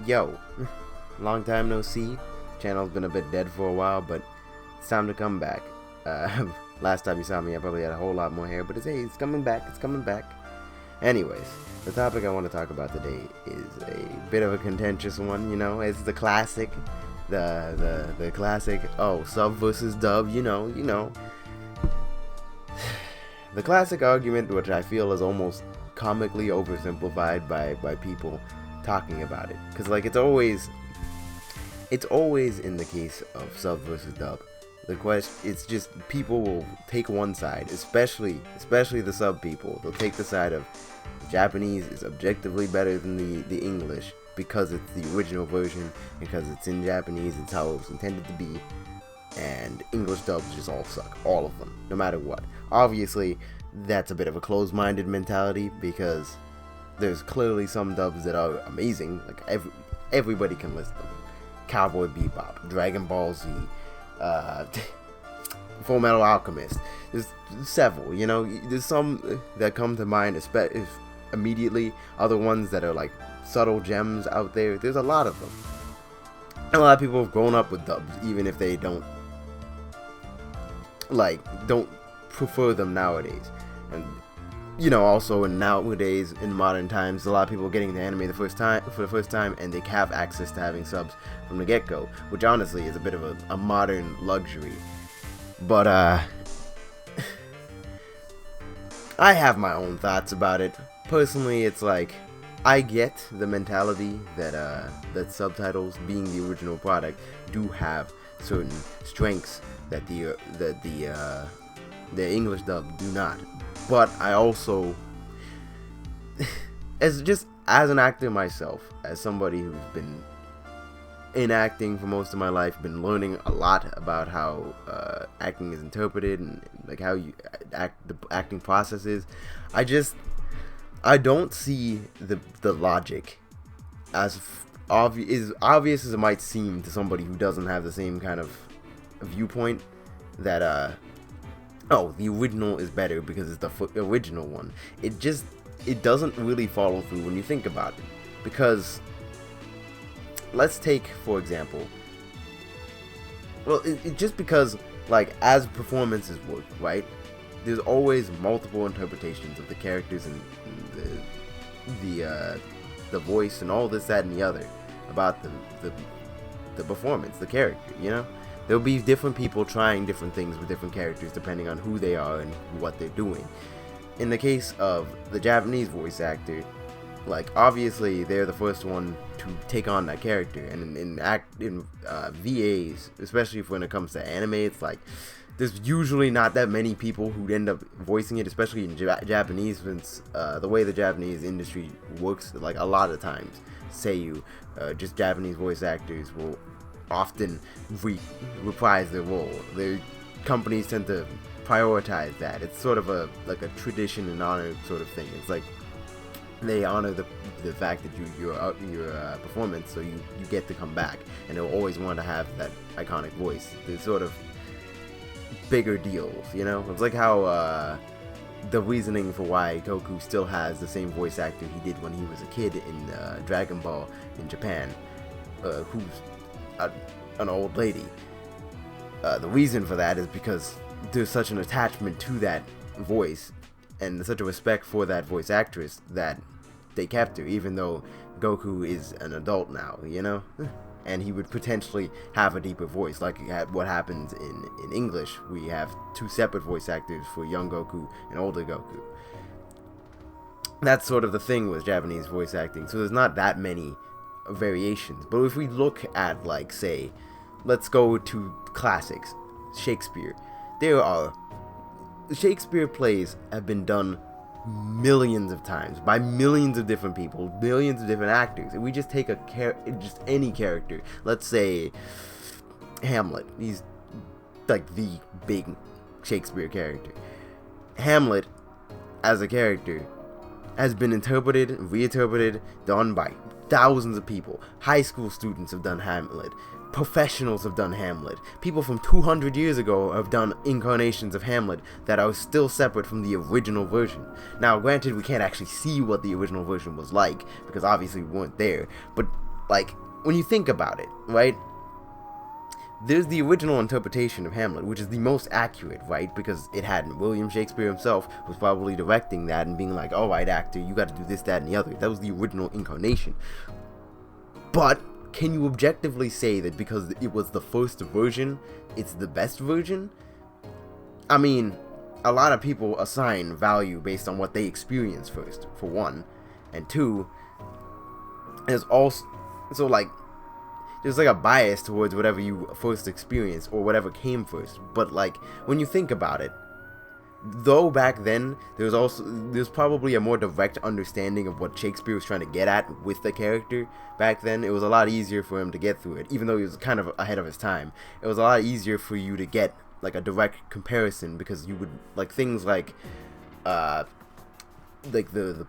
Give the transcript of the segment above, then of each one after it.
Yo, long time no see. Channel's been a bit dead for a while, but it's time to come back. Last time you saw me, I probably had a whole lot more hair, but it's coming back. It's coming back. Anyways, the topic I want to talk about today is a bit of a contentious one. You know, it's the classic, the classic. Oh, sub versus dub. You know. The classic argument, which I feel is almost comically oversimplified by people talking about it, because like it's always in the case of sub versus dub. The question, it's just people will take one side, especially the sub people. They'll take the side of Japanese is objectively better than the English because it's the original version, because it's in Japanese, it's how it was intended to be, and English dubs just all suck, all of them, no matter what. Obviously, that's a bit of a closed-minded mentality, because there's clearly some dubs that are amazing, like everybody can list them. Cowboy Bebop, Dragon Ball Z, Full Metal Alchemist. There's several, you know. There's some that come to mind immediately. Other ones that are like subtle gems out there. There's a lot of them. And a lot of people have grown up with dubs, even if they don't prefer them nowadays. And you know, also nowadays in modern times, a lot of people are getting the anime for the first time, and they have access to having subs from the get-go, which honestly is a bit of a modern luxury. But I have my own thoughts about it. Personally, it's like I get the mentality that subtitles, being the original product, do have certain strengths that the English dub do not. But I also, as an actor myself, as somebody who's been in acting for most of my life, been learning a lot about how acting is interpreted and like how you act, the acting process is. I don't see the logic as obvious as it might seem to somebody who doesn't have the same kind of viewpoint that oh, the original is better because it's the original one. It doesn't really follow through when you think about it. Because, let's take, for example, well, just because, like, as performances work, right? There's always multiple interpretations of the characters and the voice and all this, that, and the other about the performance, the character, you know? There'll be different people trying different things with different characters depending on who they are and what they're doing. In the case of the Japanese voice actor, like obviously they're the first one to take on that character, and in VAs, especially when it comes to anime, it's like there's usually not that many people who end up voicing it, especially in Japanese, since the way the Japanese industry works, like a lot of times, just Japanese voice actors will often reprise their role. Their companies tend to prioritize that. It's sort of a tradition and honor sort of thing. It's like they honor the fact that your performance, so you get to come back, and they'll always want to have that iconic voice. There's sort of bigger deals, you know. It's like how the reasoning for why Goku still has the same voice actor he did when he was a kid in Dragon Ball in Japan, who's an old lady. The reason for that is because there's such an attachment to that voice and such a respect for that voice actress that they kept her, even though Goku is an adult now, you know? And he would potentially have a deeper voice, like what happens in English. We have two separate voice actors for young Goku and older Goku. That's sort of the thing with Japanese voice acting, so there's not that many variations. But if we look at, like, say, let's go to classics, Shakespeare. Shakespeare plays have been done millions of times by millions of different people, millions of different actors. If we just take just any character, let's say Hamlet, he's like the big Shakespeare character. Hamlet as a character has been interpreted, reinterpreted, done by thousands of people. High school students have done Hamlet. Professionals have done Hamlet. People from 200 years ago have done incarnations of Hamlet that are still separate from the original version. Now, granted, we can't actually see what the original version was like, because obviously we weren't there, but like, when you think about it, right? There's the original interpretation of Hamlet, which is the most accurate, right? Because it had William Shakespeare himself was probably directing that and being like, all right, actor, you got to do this, that, and the other. That was the original incarnation. But can you objectively say that because it was the first version, it's the best version? I mean, a lot of people assign value based on what they experience first, for one. And two, there's also, so like, there's like a bias towards whatever you first experienced or whatever came first. But like, when you think about it, though back then there's probably a more direct understanding of what Shakespeare was trying to get at with the character. Back then it was a lot easier for him to get through it, even though he was kind of ahead of his time. It was a lot easier for you to get like a direct comparison, because you would like things like the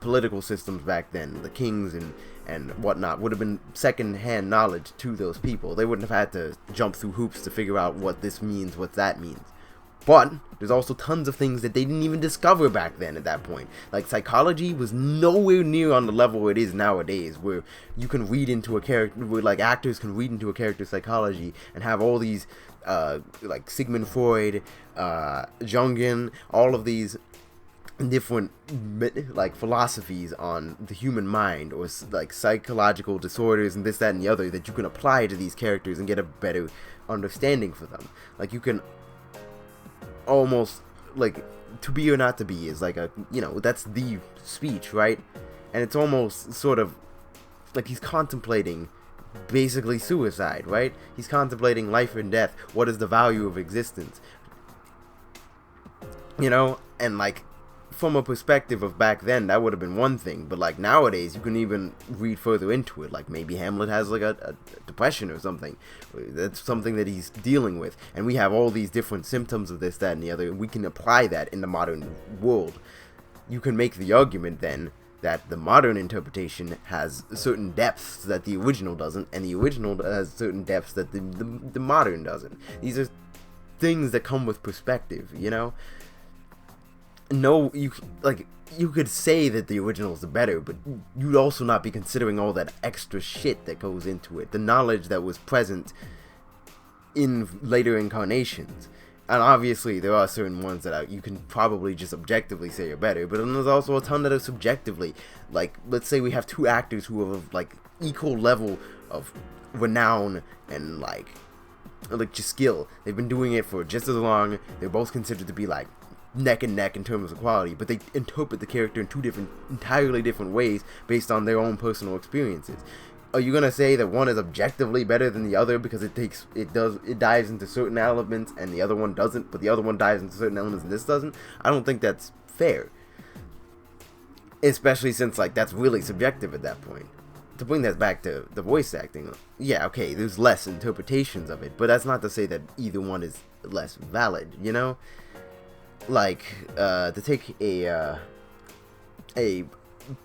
political systems back then, the kings and whatnot, would have been second-hand knowledge to those people. They wouldn't have had to jump through hoops to figure out what this means, what that means. But there's also tons of things that they didn't even discover back then at that point. Like, psychology was nowhere near on the level it is nowadays, where you can read into a character, where like actors can read into a character's psychology and have all these like Sigmund Freud, Jungian, all of these different like philosophies on the human mind, or like psychological disorders and this, that, and the other, that you can apply to these characters and get a better understanding for them. Like, you can almost, like, to be or not to be is like a, you know, that's the speech, right? And it's almost sort of like he's contemplating basically suicide, right? He's contemplating life and death. What is the value of existence? You know, and like, from a perspective of back then, that would have been one thing, but like nowadays you can even read further into it. Like, maybe Hamlet has like a depression or something. That's something that he's dealing with, and we have all these different symptoms of this, that, and the other, and we can apply that in the modern world. You can make the argument then that the modern interpretation has certain depths that the original doesn't, and the original has certain depths that the modern doesn't. These are things that come with perspective, you know? No, you could say that the original is the better, but you'd also not be considering all that extra shit that goes into it, the knowledge that was present in later incarnations. And obviously there are certain ones that you can probably just objectively say are better, but then there's also a ton that are subjectively. Like, let's say we have two actors who have like equal level of renown and like just skill. They've been doing it for just as long. They're both considered to be like neck and neck in terms of quality, but they interpret the character in two entirely different ways based on their own personal experiences. Are you gonna say that one is objectively better than the other because it dives into certain elements and the other one doesn't, but the other one dives into certain elements and this doesn't? I don't think that's fair, especially since like that's really subjective at that point. To bring that back to the voice acting, yeah, okay, there's less interpretations of it, but that's not to say that either one is less valid, you know? Like, to take a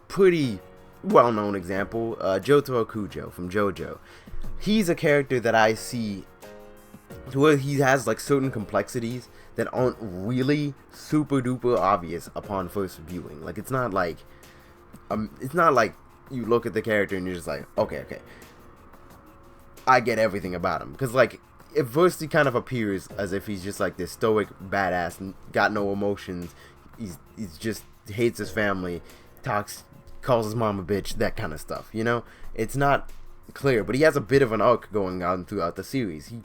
pretty well-known example, Jotaro Kujo from JoJo. He's a character that I see where he has like certain complexities that aren't really super duper obvious upon first viewing. Like, it's not like you look at the character and you're just like, okay, I get everything about him. Because like, at first he kind of appears as if he's just like this stoic badass and got no emotions. He's just hates his family, calls his mom a bitch, that kind of stuff, you know? It's not clear, but he has a bit of an arc going on throughout the series. He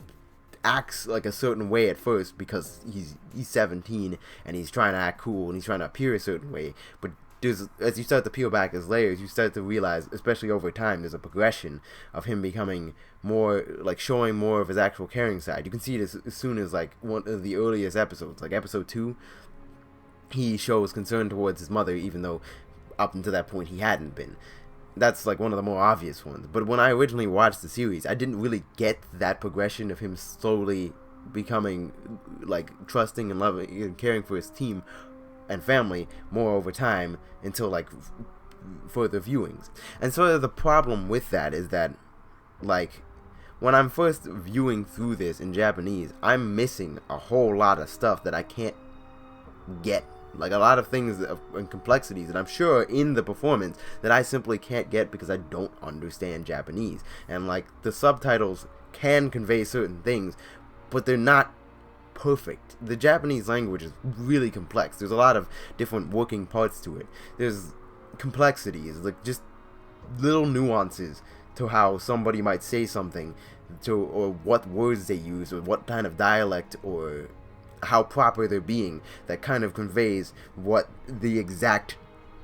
acts like a certain way at first because he's 17 and he's trying to act cool and he's trying to appear a certain way, but as you start to peel back his layers, you start to realize, especially over time, there's a progression of him becoming more, like, showing more of his actual caring side. You can see it as soon as, like, one of the earliest episodes, like episode 2, he shows concern towards his mother, even though up until that point he hadn't been. That's, like, one of the more obvious ones. But when I originally watched the series, I didn't really get that progression of him slowly becoming, like, trusting and loving and caring for his team and family more over time until like further viewings. And so the problem with that is that, like, when I'm first viewing through this in Japanese, I'm missing a whole lot of stuff that I can't get Like a lot of things and complexities that I'm sure in the performance that I simply can't get because I don't understand Japanese. And like the subtitles can convey certain things, but they're not perfect. The Japanese language is really complex. There's a lot of different working parts to it. There's complexities, like just little nuances to how somebody might say something, or what words they use, or what kind of dialect, or how proper they're being, that kind of conveys what the exact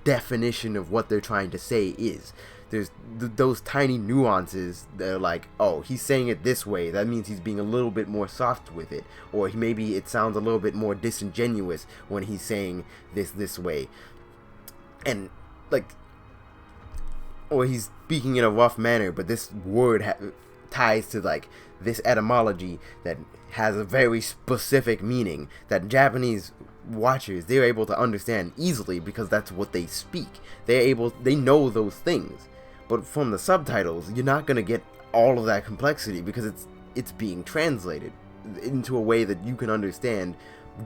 definition of what they're trying to say is. There's those tiny nuances that are like, oh, he's saying it this way, that means he's being a little bit more soft with it, or maybe it sounds a little bit more disingenuous when he's saying this way, and like, or he's speaking in a rough manner, but this word ties to like this etymology that has a very specific meaning that Japanese watchers, they're able to understand easily because that's what they speak. They know those things. But from the subtitles, you're not gonna get all of that complexity because it's being translated into a way that you can understand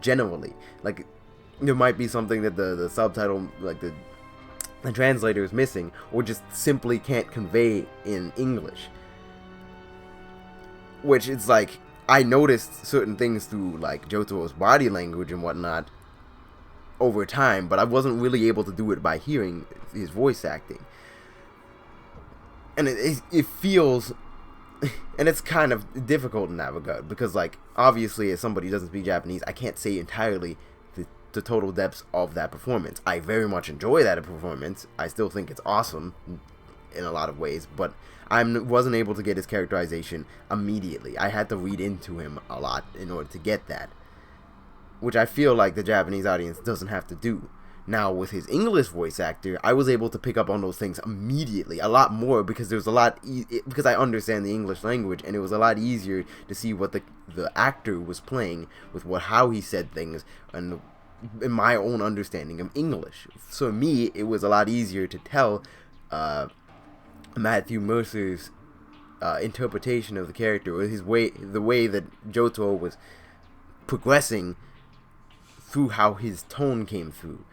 generally. Like, there might be something that the subtitle, like the translator is missing, or just simply can't convey in English. Which it's like, I noticed certain things through like Jotaro's body language and whatnot over time, but I wasn't really able to do it by hearing his voice acting. And it feels, and it's kind of difficult in that regard, because like, obviously as somebody who doesn't speak Japanese, I can't say entirely the total depths of that performance. I very much enjoy that performance. I still think it's awesome in a lot of ways, but I wasn't able to get his characterization immediately. I had to read into him a lot in order to get that, which I feel like the Japanese audience doesn't have to do. Now, with his English voice actor, I was able to pick up on those things immediately, a lot more, because there's a lot, because I understand the English language, and it was a lot easier to see what the actor was playing with how he said things, and in my own understanding of English. So me, it was a lot easier to tell Matthew Mercer's interpretation of the character, or the way that Jotaro was progressing through how his tone came through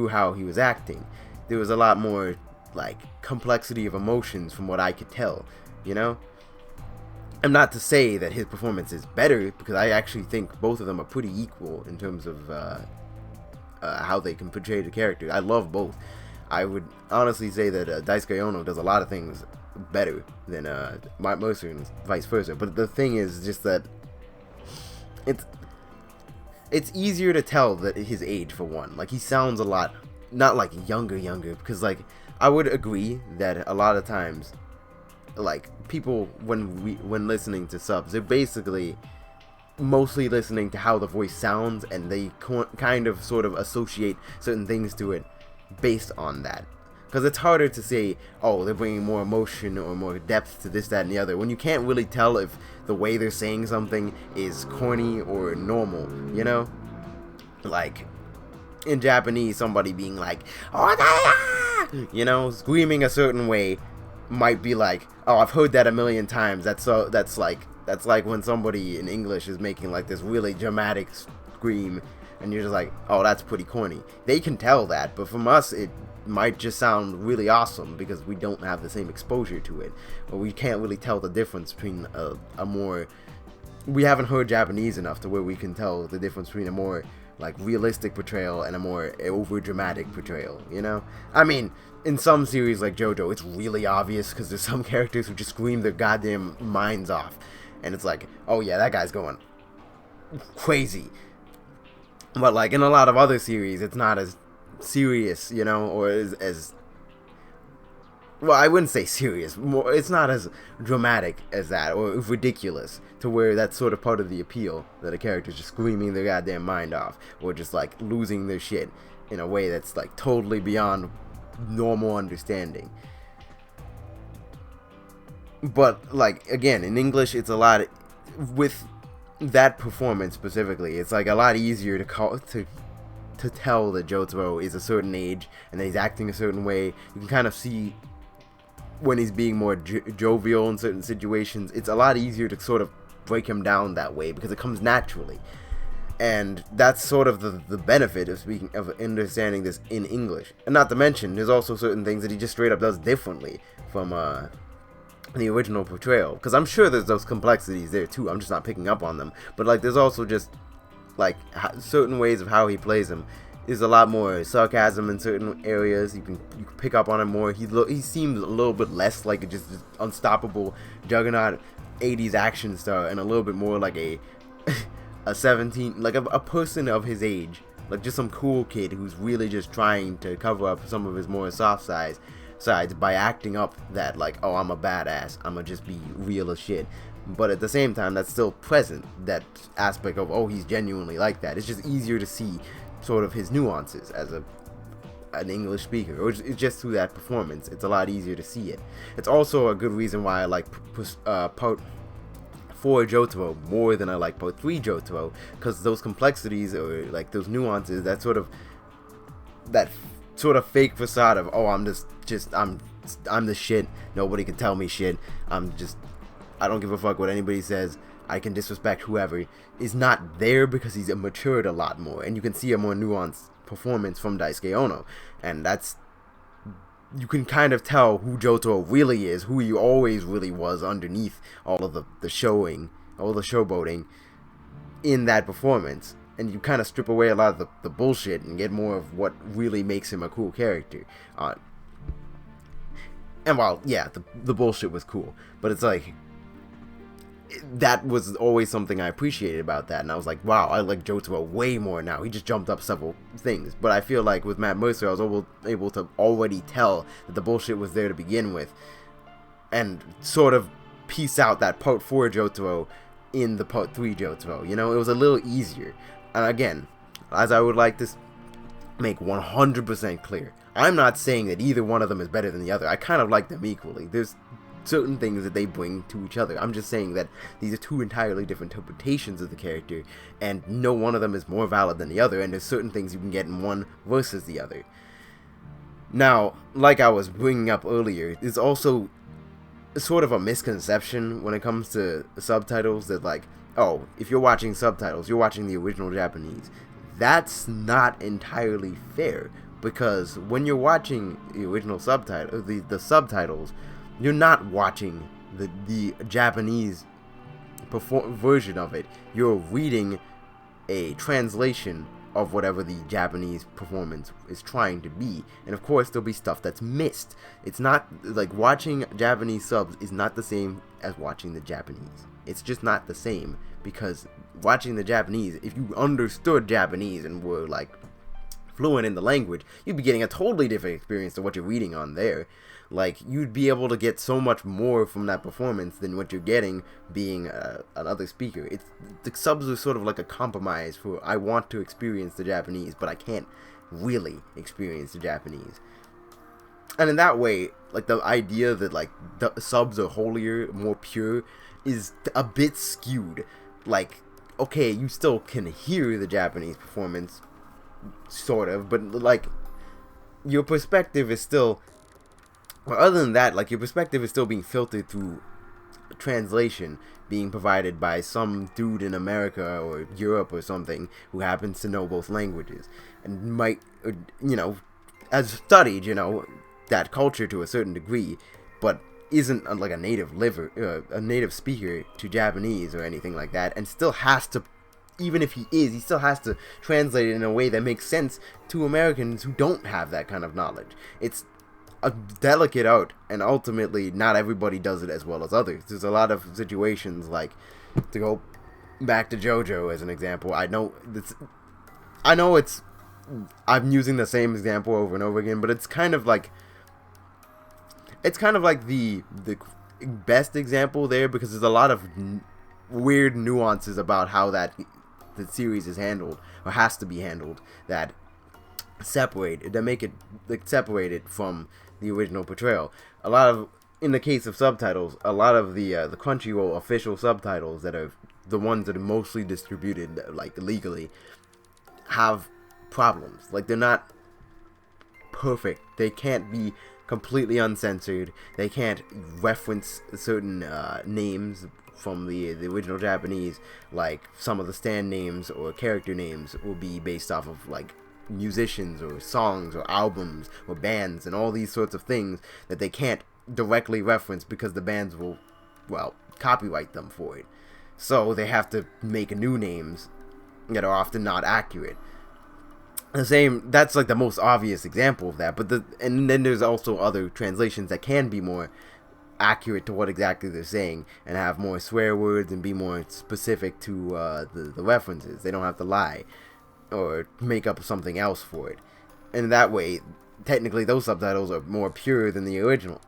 how he was acting. There was a lot more like complexity of emotions from what I could tell, you know? And not to say that his performance is better, because I actually think both of them are pretty equal in terms of how they can portray the character. I love both. I would honestly say that Daisuke Ono does a lot of things better than Mark Mercer and vice versa. But the thing is just that it's easier to tell that his age, for one. Like, he sounds a lot, not like younger, because like, I would agree that a lot of times, like, people when listening to subs, they're basically mostly listening to how the voice sounds, and they kind of sort of associate certain things to it based on that. Because it's harder to say, oh, they're bringing more emotion or more depth to this, that, and the other, when you can't really tell if the way they're saying something is corny or normal, you know? Like, in Japanese, somebody being like, oh, you know, screaming a certain way might be like, oh, I've heard that a million times. That's like when somebody in English is making like this really dramatic scream, and you're just like, oh, that's pretty corny. They can tell that, but from us, it might just sound really awesome because we don't have the same exposure to it, or we can't really tell the difference between we haven't heard Japanese enough to where we can tell the difference between a more like realistic portrayal and a more over dramatic portrayal, you know? I mean, in some series like JoJo, it's really obvious because there's some characters who just scream their goddamn minds off, and it's like, oh yeah, that guy's going crazy. But like in a lot of other series, it's not as serious, you know, or as well, I wouldn't say serious, more, it's not as dramatic as that, or ridiculous, to where that's sort of part of the appeal, that a character's just screaming their goddamn mind off, or just like losing their shit in a way that's like totally beyond normal understanding. But like, again, in English, it's a lot, with that performance specifically, it's like a lot easier to tell that Jotaro is a certain age and that he's acting a certain way. You can kind of see when he's being more jovial in certain situations. It's a lot easier to sort of break him down that way because it comes naturally. And that's sort of the benefit of speaking, of understanding this in English. And not to mention, there's also certain things that he just straight up does differently from the original portrayal. Because I'm sure there's those complexities there too. I'm just not picking up on them. But like, there's also just like certain ways of how he plays him. There's a lot more sarcasm in certain areas. You can pick up on him more. He seems a little bit less like just unstoppable juggernaut 80s action star, and a little bit more like a 17, like a person of his age, like just some cool kid who's really just trying to cover up some of his more soft sides by acting up that, like, oh, I'm a badass, I'm gonna just be real as shit. But at the same time, that's still present, that aspect of, oh, he's genuinely like that. It's just easier to see sort of his nuances as an English speaker, or it's just through that performance. It's a lot easier to see it. It's also a good reason why I like part 4 Jotaro more than I like part 3 Jotaro, because those complexities, or like those nuances, that sort of fake facade of, oh, I'm the shit, nobody can tell me shit, I don't give a fuck what anybody says, I can disrespect whoever, is not there, because he's matured a lot more, and you can see a more nuanced performance from Daisuke Ono, and you can kind of tell who Jotaro really is, who he always really was underneath all of the showboating in that performance, and you kind of strip away a lot of the bullshit and get more of what really makes him a cool character. And while, yeah, the bullshit was cool, but it's like, that was always something I appreciated about that, and I was like, wow, I like Jotaro way more now. He just jumped up several things, but I feel like with Matt Mercer, I was able to already tell that the bullshit was there to begin with, and sort of piece out that part 4 Jotaro in the part 3 Jotaro. You know, it was a little easier. And again, as I would like to make 100% clear, I'm not saying that either one of them is better than the other. I kind of like them equally. There's certain things that they bring to each other. I'm just saying that these are two entirely different interpretations of the character, and no one of them is more valid than the other, and there's certain things you can get in one versus the other. Now, like I was bringing up earlier, there's also sort of a misconception when it comes to subtitles that, like, oh, if you're watching subtitles, you're watching the original Japanese. That's not entirely fair, because when you're watching the original subtitle, the subtitles, you're not watching the Japanese version of it. You're reading a translation of whatever the Japanese performance is trying to be. And of course, there'll be stuff that's missed. It's not, like, watching Japanese subs is not the same as watching the Japanese. It's just not the same, because watching the Japanese, if you understood Japanese and were, like, fluent in the language, you'd be getting a totally different experience to what you're reading on there. Like, you'd be able to get so much more from that performance than what you're getting being another speaker. The subs are sort of like a compromise for, I want to experience the Japanese, but I can't really experience the Japanese. And in that way, like, the idea that, like, the subs are holier, more pure, is a bit skewed. Like, okay, you still can hear the Japanese performance, sort of, but, like, your perspective is still... Well, other than that, like, your perspective is still being filtered through translation being provided by some dude in America or Europe or something who happens to know both languages and might, you know, has studied, you know, that culture to a certain degree, but isn't like a native speaker to Japanese or anything like that, and still has to, even if he still has to translate it in a way that makes sense to Americans who don't have that kind of knowledge. It's a delicate art, and ultimately not everybody does it as well as others. There's a lot of situations, like, to go back to JoJo as an example, I'm using the same example over and over again, but it's kind of like the best example there, because there's a lot of weird nuances about how the series is handled, or has to be handled, that make it, like, separated from the original portrayal. In the case of subtitles, a lot of the Crunchyroll official subtitles, that are the ones that are mostly distributed, like, legally, have problems. Like, they're not perfect. They can't be completely uncensored. They can't reference certain names from the original Japanese, like some of the stand names or character names will be based off of like musicians or songs or albums or bands and all these sorts of things that they can't directly reference because the bands will, well, copyright them for it. So they have to make new names that are often not accurate. That's like the most obvious example of that, and then there's also other translations that can be more accurate to what exactly they're saying and have more swear words and be more specific to the references. They don't have to lie or make up something else for it. And that way, technically those subtitles are more pure than the original.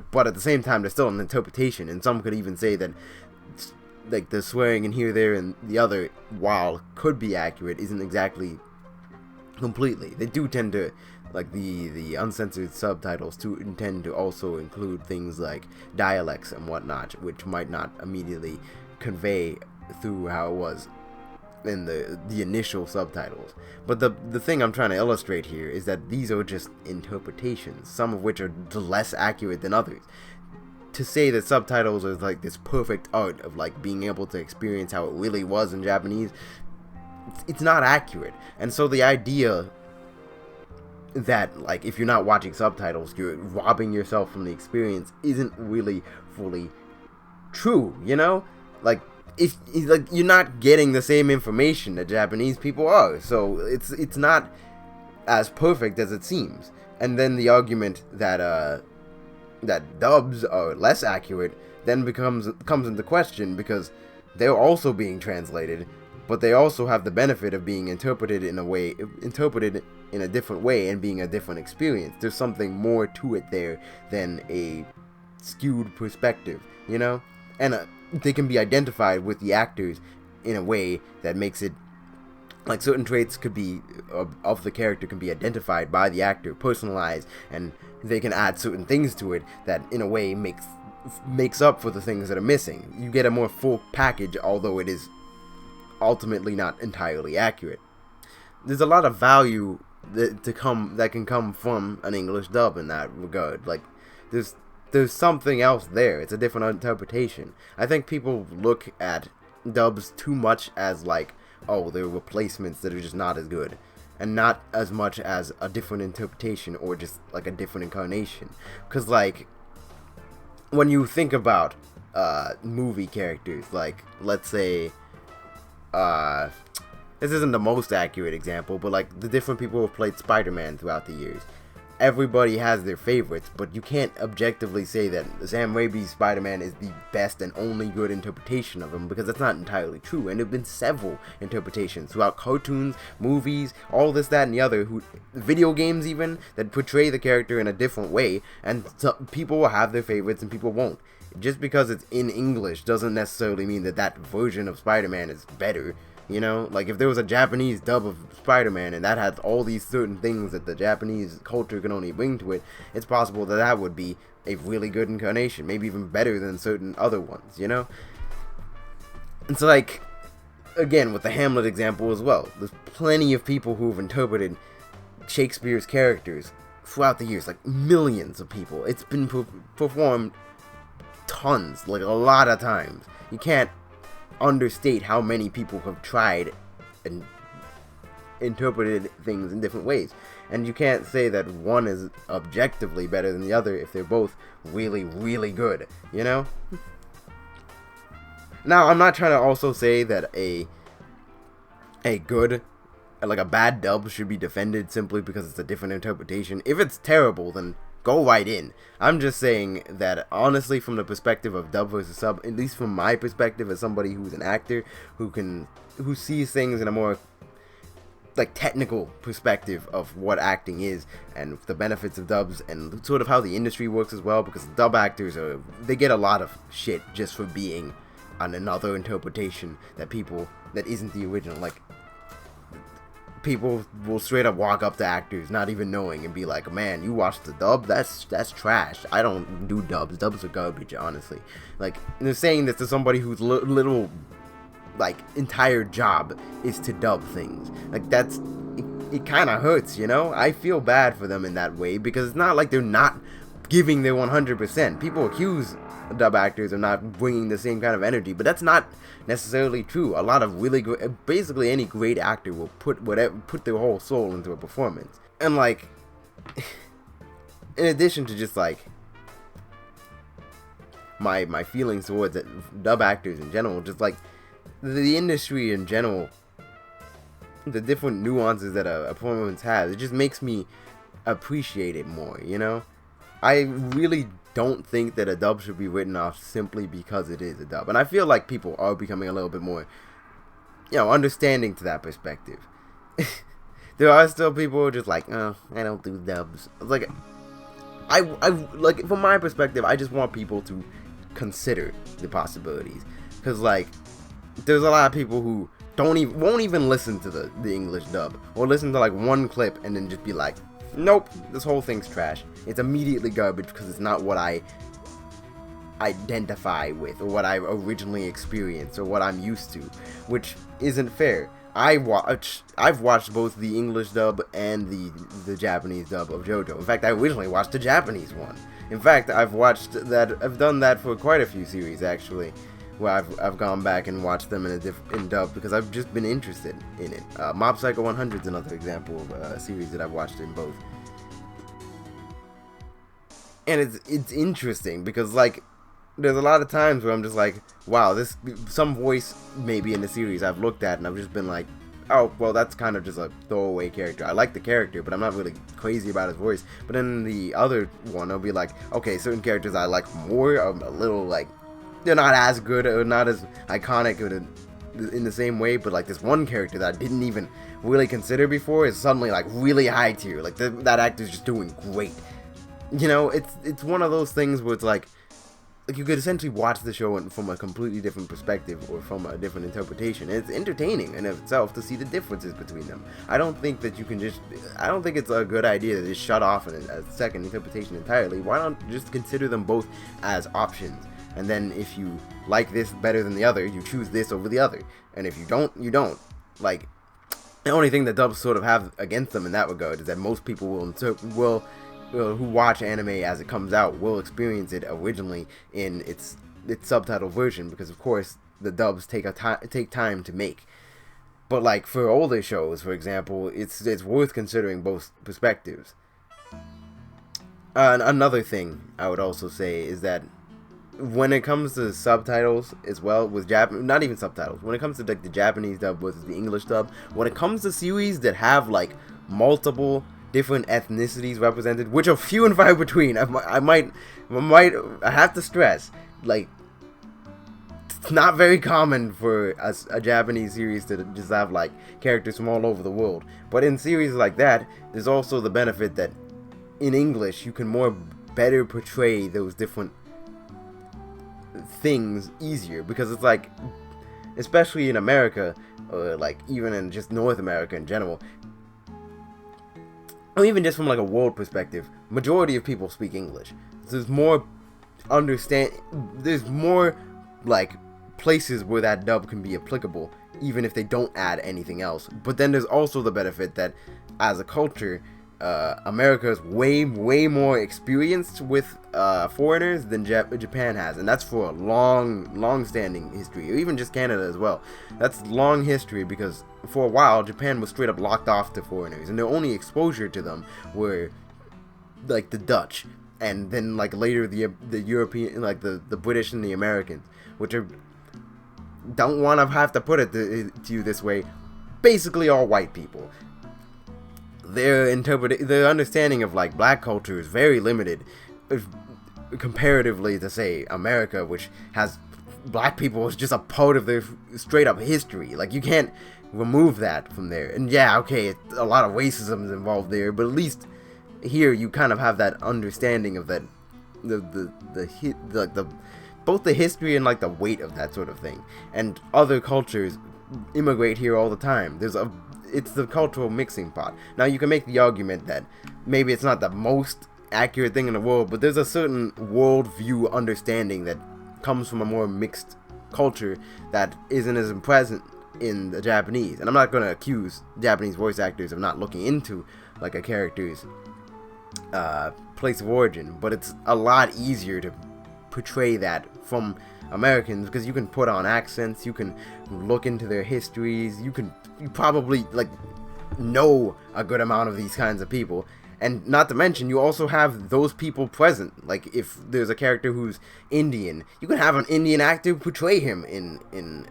But at the same time, they're still an interpretation, and some could even say that like the swearing in here, there, and the other, while could be accurate, isn't exactly completely. They do tend to, like the uncensored subtitles tend to also include things like dialects and whatnot, which might not immediately convey through how it was in the initial subtitles. But the thing I'm trying to illustrate here is that these are just interpretations, some of which are less accurate than others. To say that subtitles are like this perfect art of like being able to experience how it really was in Japanese, it's not accurate. And so the idea that like if you're not watching subtitles, you're robbing yourself from the experience isn't really fully true, you know? Like if like you're not getting the same information that Japanese people are, so it's not as perfect as it seems. And then the argument that that dubs are less accurate then comes into question, because they're also being translated, but they also have the benefit of being interpreted in a different way and being a different experience. There's something more to it there than a skewed perspective, you know? And they can be identified with the actors in a way that makes it like certain traits could be of the character can be identified by the actor, personalized, and they can add certain things to it that in a way makes up for the things that are missing. You get a more full package, although it is ultimately not entirely accurate. There's a lot of value that can come from an English dub in that regard. Like there's something else there. It's a different interpretation. I think people look at dubs too much as like, oh, they're replacements that are just not as good, and not as much as a different interpretation or just like a different incarnation. Because like when you think about movie characters, like let's say this isn't the most accurate example, but like the different people who have played Spider-Man throughout the years, everybody has their favorites, but you can't objectively say that Sam Raimi's Spider-Man is the best and only good interpretation of him, because that's not entirely true. And there have been several interpretations throughout cartoons, movies, all this, that, and the other, video games even, that portray the character in a different way, and people will have their favorites and people won't. Just because it's in English doesn't necessarily mean that that version of Spider-Man is better. You know, like if there was a Japanese dub of Spider-Man and that had all these certain things that the Japanese culture can only bring to it, it's possible that that would be a really good incarnation, maybe even better than certain other ones, you know? And so, like, again, with the Hamlet example as well, there's plenty of people who've interpreted Shakespeare's characters throughout the years, like millions of people. It's been performed tons, like a lot of times. You can't understate how many people have tried and interpreted things in different ways, and you can't say that one is objectively better than the other if they're both really, really good, you know? Now, I'm not trying to also say that a good, like a bad dub should be defended simply because it's a different interpretation. If it's terrible, then go right in. I'm just saying that honestly, from the perspective of dub versus sub, at least from my perspective as somebody who's an actor who sees things in a more like technical perspective of what acting is and the benefits of dubs and sort of how the industry works as well, because dub actors they get a lot of shit just for being on another interpretation that isn't the original. Like, people will straight up walk up to actors not even knowing and be like, man, you watched the dub? That's trash. I don't do dubs. Dubs are garbage, honestly. Like, they're saying this to somebody whose little, like, entire job is to dub things. Like, it kind of hurts, you know? I feel bad for them in that way, because it's not like they're not giving their 100%. People accuse dub actors are not bringing the same kind of energy, but that's not necessarily true. A lot of really great, basically any great actor will put their whole soul into a performance. And like, in addition to just like my feelings towards it, dub actors in general, just like the industry in general, the different nuances that a performance has, it just makes me appreciate it more, you know? I really don't think that a dub should be written off simply because it is a dub. And I feel like people are becoming a little bit more, you know, understanding to that perspective. There are still people who are just like, oh, I don't do dubs. Like, I like, from my perspective, I just want people to consider the possibilities. Because, like, there's a lot of people who won't even listen to the English dub, or listen to like one clip and then just be like, nope, this whole thing's trash. It's immediately garbage because it's not what I identify with, or what I originally experienced, or what I'm used to, which isn't fair. I've watched both the English dub and the Japanese dub of JoJo. In fact, I originally watched the Japanese one. In fact, I've done that for quite a few series actually, where I've gone back and watched them in dub because I've just been interested in it. Mob Psycho 100 is another example of a series that I've watched in both. And it's interesting because, like, there's a lot of times where I'm just like, wow, some voice maybe in the series I've looked at and I've just been like, oh, well, that's kind of just a throwaway character. I like the character, but I'm not really crazy about his voice. But then the other one, I'll be like, okay, certain characters I like more, a little, like, they're not as good or not as iconic in the same way, but like this one character that I didn't even really consider before is suddenly like really high tier. Like that actor's just doing great. You know, it's one of those things where it's like you could essentially watch the show from a completely different perspective or from a different interpretation. And it's entertaining in itself to see the differences between them. I don't think that you can I don't think it's a good idea to just shut off a second interpretation entirely. Why not just consider them both as options? And then if you like this better than the other, you choose this over the other. And if you don't, you don't. Like, the only thing that dubs sort of have against them in that regard is that most people who watch anime as it comes out will experience it originally in its subtitle version, because of course the dubs take time to make. But like for older shows, for example, it's worth considering both perspectives. Another thing I would also say is that when it comes to subtitles as well, with not even subtitles, when it comes to like the Japanese dub versus the English dub, when it comes to series that have like multiple different ethnicities represented, which are few and far between, I have to stress, like, it's not very common for a Japanese series to just have like characters from all over the world. But in series like that, there's also the benefit that in English you can better portray those different things easier, because it's like, especially in America, or like even in just North America in general, or even just from like a world perspective, majority of people speak English. So there's more like places where that dub can be applicable, even if they don't add anything else. But then there's also the benefit that as a culture, America is way more experienced with foreigners than Japan has, and that's for a long-standing history, or even just Canada as well. That's long history, because for a while Japan was straight up locked off to foreigners, and their only exposure to them were like the Dutch, and then like later the European, like the British and the Americans, which are, don't want to have to put it to you this way, basically all white people. Their understanding of like black culture is very limited comparatively to, say, America, which has black people as just a part of their straight up history. Like, you can't remove that from there. And yeah, okay, a lot of racism is involved there, but at least here you kind of have that understanding of that, both the history and like the weight of that sort of thing. And other cultures immigrate here all the time. It's the cultural mixing pot. Now, you can make the argument that maybe it's not the most accurate thing in the world, but there's a certain worldview understanding that comes from a more mixed culture that isn't as present in the Japanese. And I'm not going to accuse Japanese voice actors of not looking into like a character's place of origin, but it's a lot easier to portray that from Americans, because you can put on accents, you can look into their histories, you probably like know a good amount of these kinds of people. And not to mention, you also have those people present. Like, if there's a character who's Indian, you can have an Indian actor portray him in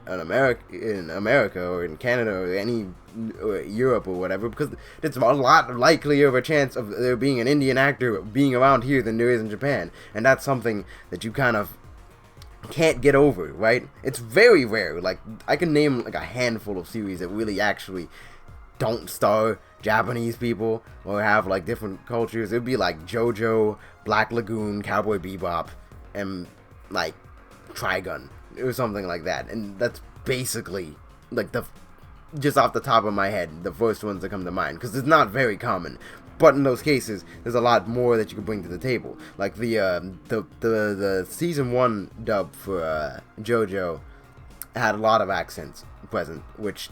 America or in Canada or Europe or whatever, because it's a lot likelier of a chance of there being an Indian actor being around here than there is in Japan. And that's something that you kind of can't get over, right? It's very rare. Like, I can name like a handful of series that really actually don't star Japanese people or have like different cultures. It'd be like JoJo, Black Lagoon, Cowboy Bebop, and like Trigun or something like that. And that's basically like just off the top of my head, the first ones that come to mind, because it's not very common. But in those cases, there's a lot more that you can bring to the table. Like the season 1 dub for JoJo had a lot of accents present, which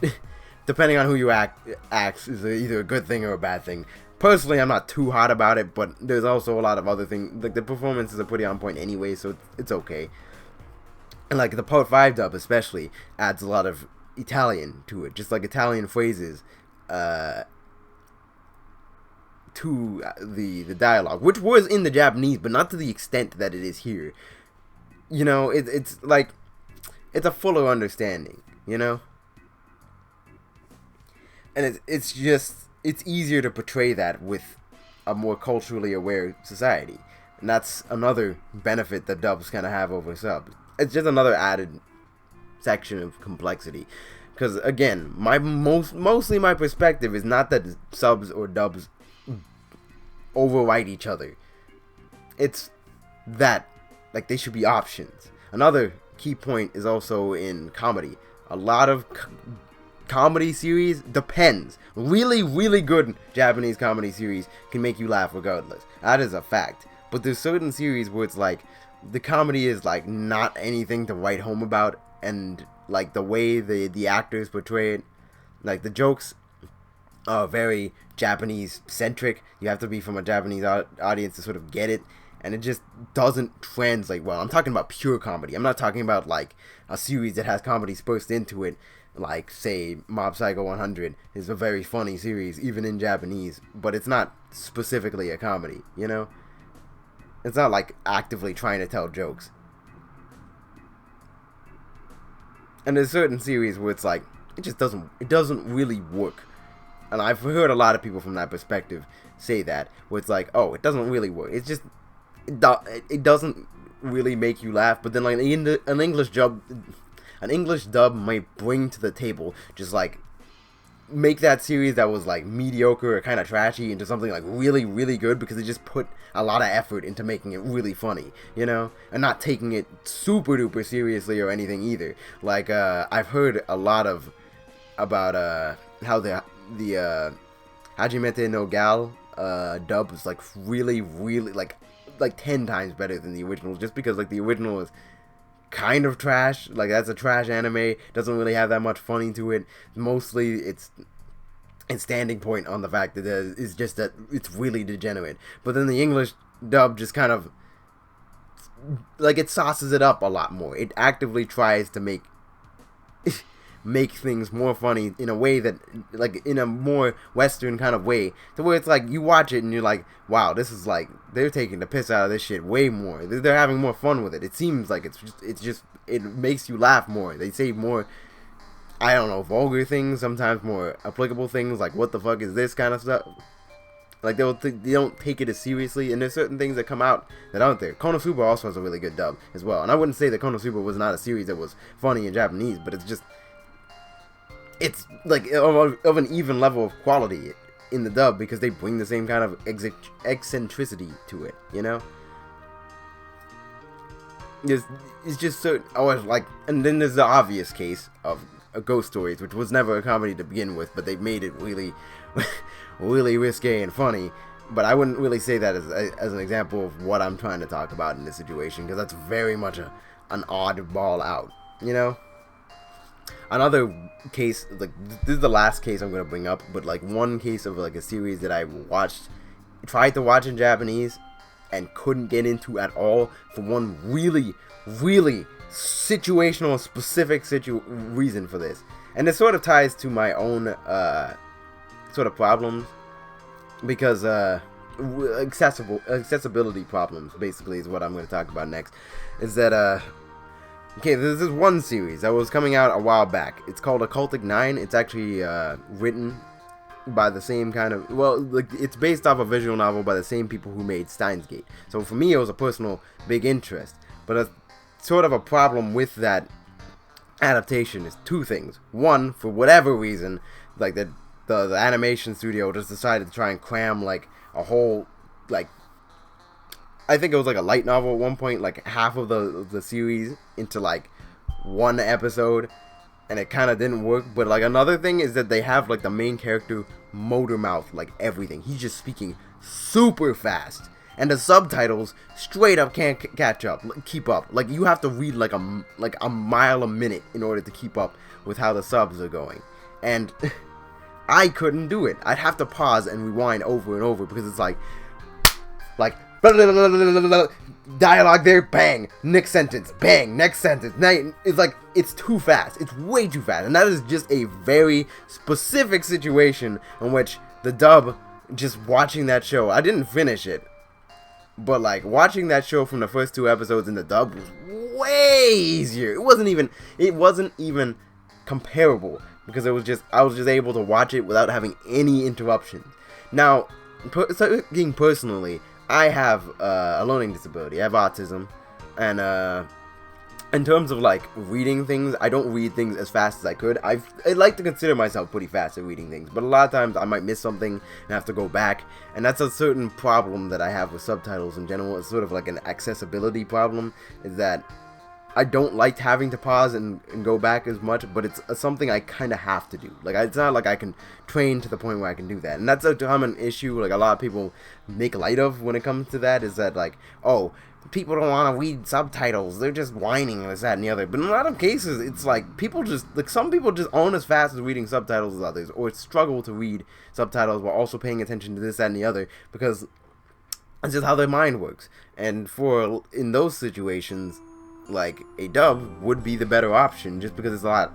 depending on who you acts is either a good thing or a bad thing. Personally, I'm not too hot about it, but there's also a lot of other things. Like, the performances are pretty on point anyway, so it's okay. And like the Part 5 dub especially adds a lot of Italian to it, just like Italian phrases to the dialogue, which was in the Japanese, but not to the extent that it is here. You know, it's like, it's a fuller understanding, you know? And it's easier to portray that with a more culturally aware society. And that's another benefit that dubs kind of have over subs. It's just another added section of complexity. Because, again, mostly my perspective is not that subs or dubs overwrite each other. It's that, like, they should be options. Another key point is also in comedy. A lot of comedy series depends. Really, really good Japanese comedy series can make you laugh regardless. That is a fact. But there's certain series where it's like, the comedy is like not anything to write home about, and like the way the actors portray it, like the jokes are very Japanese centric. You have to be from a Japanese audience to sort of get it, and it just doesn't translate well. I'm talking about pure comedy. I'm not talking about like a series that has comedy spliced into it. Like, say, Mob Psycho 100 is a very funny series, even in Japanese, but it's not specifically a comedy, you know? It's not, like, actively trying to tell jokes. And there's certain series where it's like, it doesn't really work. And I've heard a lot of people from that perspective say that, where it's like, oh, it doesn't really work. It's just, it doesn't really make you laugh, but then, like, an English dub might bring to the table, just like make that series that was like mediocre or kind of trashy into something like really, really good, because they just put a lot of effort into making it really funny, you know, and not taking it super duper seriously or anything either. Like, I've heard a lot about how the Hajimete no Gal dub is like really, really like 10 times better than the original, just because like the original is kind of trash. Like, that's a trash anime, doesn't really have that much funny to it. Mostly it's standing point on the fact that it's just that it's really degenerate. But then the English dub just kind of like, it sauces it up a lot more. It actively tries to make things more funny in a way that, like, in a more Western kind of way, to where it's like, you watch it and you're like, wow, this is like, they're taking the piss out of this shit way more. They're having more fun with it. It seems like it makes you laugh more. They say more, I don't know, vulgar things, sometimes more applicable things, like, what the fuck is this kind of stuff. Like, they don't take it as seriously, and there's certain things that come out that aren't there. Konosuba also has a really good dub as well, and I wouldn't say that Konosuba was not a series that was funny in Japanese, but it's like of an even level of quality in the dub, because they bring the same kind of eccentricity to it, you know? It's just so, like, and then there's the obvious case of Ghost Stories, which was never a comedy to begin with, but they made it really, really risque and funny. But I wouldn't really say that as an example of what I'm trying to talk about in this situation, because that's very much an oddball out, you know? Another case, like, this is the last case I'm going to bring up, but like one case of like a series that I tried to watch in Japanese, and couldn't get into at all for one really, really situational, specific reason for this. And it sort of ties to my own sort of problems, because accessibility problems basically is what I'm going to talk about next. Is that okay, there's this one series that was coming out a while back. It's called Occultic 9. It's actually written by the same kind of, well, like, it's based off a visual novel by the same people who made Steins Gate. So for me, it was a personal big interest. But a sort of a problem with that adaptation is two things. One, for whatever reason, like the animation studio just decided to try and cram like a whole, like, I think it was like a light novel at one point, like half of the series into like one episode, and it kind of didn't work. But like another thing is that they have like the main character motor mouth like everything. He's just speaking super fast, and the subtitles straight up can't keep up. Like you have to read like a mile a minute in order to keep up with how the subs are going, and I couldn't do it. I'd have to pause and rewind over and over because it's like dialogue there, bang, next sentence, bang, next sentence. Now it's like, it's too fast. It's way too fast. And that is just a very specific situation in which the dub, just watching that show, I didn't finish it, but like watching that show from the first 2 episodes in the dub was way easier. It wasn't even comparable, because I was just able to watch it without having any interruptions. Now, speaking personally, I have a learning disability. I have autism, and in terms of like reading things, I don't read things as fast as I could. I like to consider myself pretty fast at reading things, but a lot of times I might miss something and have to go back, and that's a certain problem that I have with subtitles in general. It's sort of like an accessibility problem, is that I don't like having to pause and go back as much, but it's something I kind of have to do. Like, it's not like I can train to the point where I can do that. And that's a common issue, like, a lot of people make light of when it comes to that, is that, like, oh, people don't want to read subtitles. They're just whining and this, that, and the other. But in a lot of cases, it's like, people just, like, some people just aren't as fast as reading subtitles as others, or struggle to read subtitles while also paying attention to this, that, and the other, because it's just how their mind works. And in those situations, like, a dub would be the better option, just because it's a lot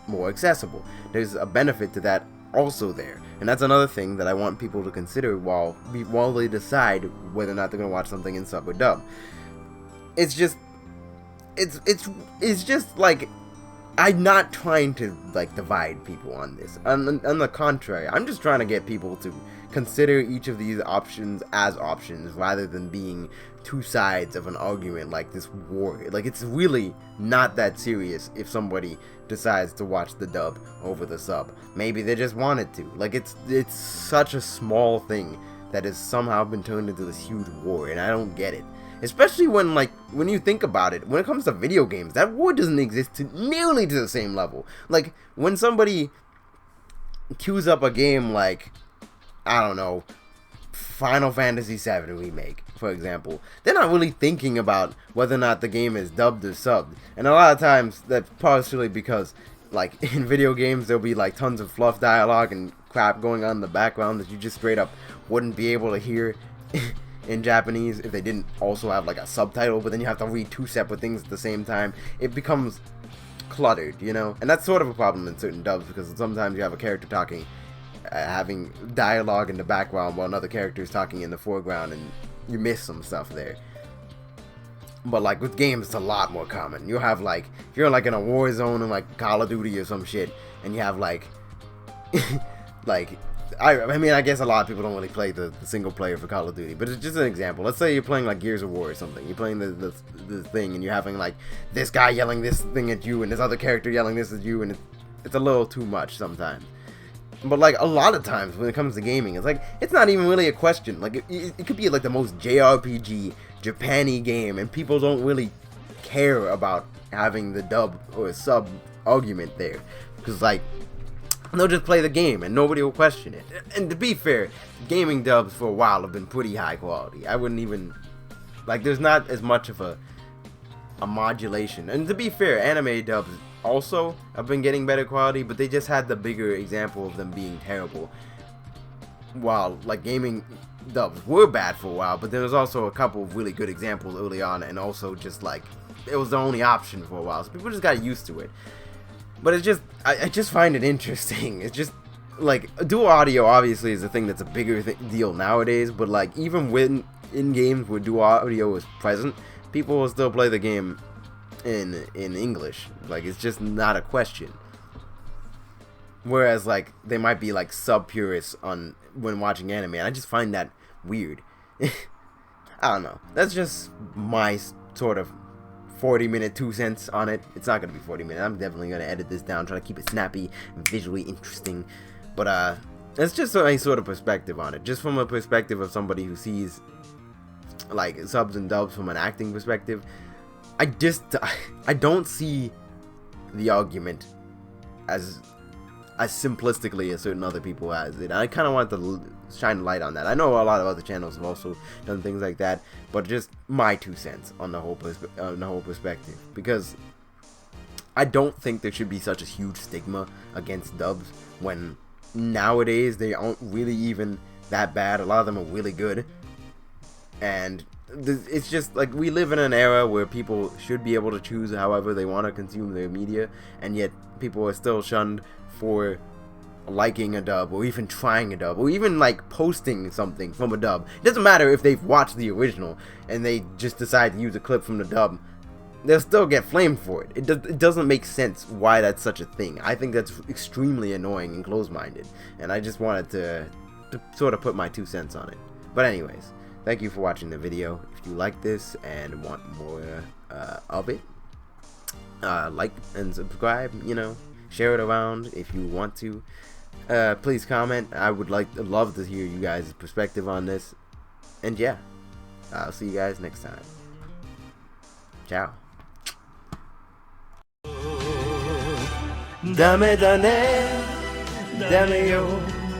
more accessible. There's a benefit to that also there, and that's another thing that I want people to consider while they decide whether or not they're gonna watch something in sub or dub. It's just like, I'm not trying to like divide people on this. On the contrary, I'm just trying to get people to consider each of these options as options, rather than being two sides of an argument like this war. Like, it's really not that serious if somebody decides to watch the dub over the sub. Maybe they just wanted to. Like, it's such a small thing that has somehow been turned into this huge war, and I don't get it. Especially when you think about it, when it comes to video games, that war doesn't exist nearly to the same level. Like, when somebody queues up a game like, I don't know, Final Fantasy VII Remake, for example, they're not really thinking about whether or not the game is dubbed or subbed. And a lot of times, that's partially because, like, in video games, there'll be, like, tons of fluff dialogue and crap going on in the background that you just straight up wouldn't be able to hear in Japanese if they didn't also have, like, a subtitle, but then you have to read 2 separate things at the same time. It becomes cluttered, you know? And that's sort of a problem in certain dubs, because sometimes you have a character talking, having dialogue in the background while another character is talking in the foreground, and you miss some stuff there. But like with games, it's a lot more common. You'll have like, if you're like in a war zone in like Call of Duty or some shit, and you have like like, I mean, I guess a lot of people don't really play the single player for Call of Duty, but it's just an example. Let's say you're playing like Gears of War or something. You're playing the thing, and you're having like this guy yelling this thing at you, and this other character yelling this at you, and it's a little too much sometimes. But like a lot of times when it comes to gaming, it's like, it's not even really a question. Like, it could be like the most JRPG Japan-y game, and people don't really care about having the dub or sub argument there, because like, they'll just play the game and nobody will question it. And to be fair, gaming dubs for a while have been pretty high quality. I wouldn't even, like, there's not as much of a modulation. And to be fair, anime dubs also have been getting better quality, but they just had the bigger example of them being terrible. While like gaming dubs were bad for a while, but there was also a couple of really good examples early on, and also just like it was the only option for a while, so people just got used to it. But it's just, I just find it interesting. It's just like dual audio obviously is a thing that's a bigger deal nowadays, but like even when in games where dual audio is present, people will still play the game in English. Like it's just not a question. Whereas like they might be like sub purists on when watching anime, and I just find that weird. I don't know. That's just my sort of 40-minute 2 cents on it. It's not gonna be 40 minutes. I'm definitely gonna edit this down, try to keep it snappy, visually interesting. But that's just a sort of perspective on it. Just from a perspective of somebody who sees like subs and dubs from an acting perspective, I don't see the argument as simplistically as certain other people has it. I kind of want to shine a light on that. I know a lot of other channels have also done things like that, but just my 2 cents on the whole perspective, because I don't think there should be such a huge stigma against dubs when nowadays they aren't really even that bad. A lot of them are really good, and it's just like we live in an era where people should be able to choose however they want to consume their media, and yet people are still shunned for liking a dub, or even trying a dub, or even like posting something from a dub. It doesn't matter if they've watched the original and they just decide to use a clip from the dub, they'll still get flamed for it. It doesn't make sense why that's such a thing. I think that's extremely annoying and close-minded, and I just wanted to sort of put my 2 cents on it. But anyways, thank you for watching the video. If you like this and want more of it, like and subscribe, you know, share it around if you want to. Please comment. I would love to hear you guys' perspective on this. And yeah, I'll see you guys next time. Ciao. ダメだね、ダメよ、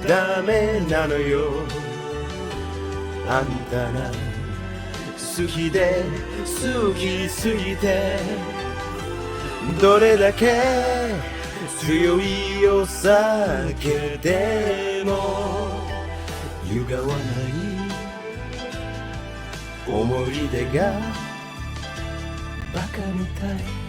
ダメなのよ。あんたが好きで好きすぎて、どれだけ強いお酒でも揺がわない思い出がバカみたい。